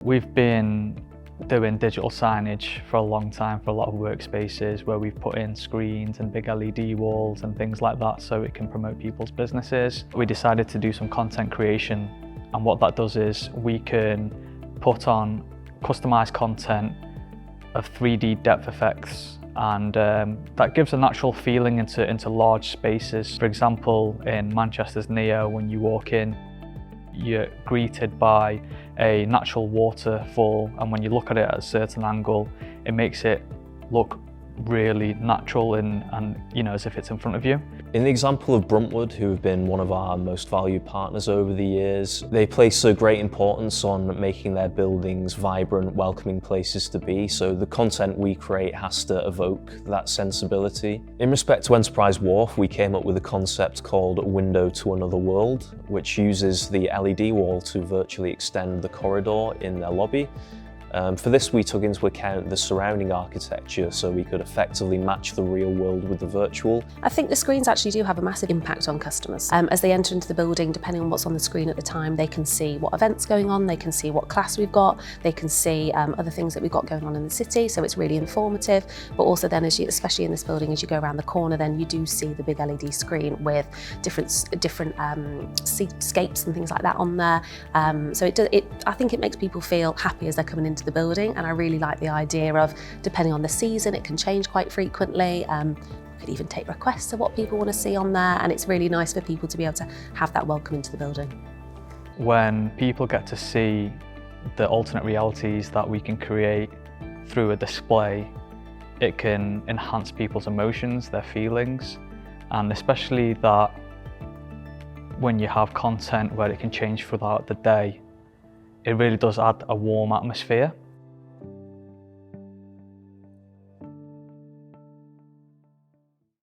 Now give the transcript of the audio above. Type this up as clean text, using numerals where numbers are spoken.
We've been doing digital signage for a long time for a lot of workspaces where we've put in screens and big LED walls and things like that so it can promote people's businesses. We decided to do some content creation, and what that does is we can put on customized content of 3D depth effects, and that gives a natural feeling into large spaces. For example, in Manchester's Neo, when you walk in, you're greeted by a natural waterfall, and when you look at it at a certain angle, it makes it look really natural and as if it's in front of you. In the example of Bruntwood, who have been one of our most valued partners over the years, they place a great importance on making their buildings vibrant, welcoming places to be, so the content we create has to evoke that sensibility. In respect to Enterprise Wharf, we came up with a concept called Window to Another World, which uses the LED wall to virtually extend the corridor in their lobby. For this, we took into account the surrounding architecture so we could effectively match the real world with the virtual. I think the screens actually do have a massive impact on customers. As they enter into the building, depending on what's on the screen at the time, they can see what events going on, they can see what class we've got, they can see other things that we've got going on in the city, so it's really informative. But also then, especially in this building, as you go around the corner, then you do see the big LED screen with different seatscapes and things like that on there. So I think it makes people feel happy as they're coming into the building, and I really like the idea of, depending on the season, it can change quite frequently. We could even take requests of what people want to see on there, and it's really nice for people to be able to have that welcome into the building. When people get to see the alternate realities that we can create through a display, it can enhance people's emotions, their feelings, and especially that when you have content where it can change throughout the day, it really does add a warm atmosphere.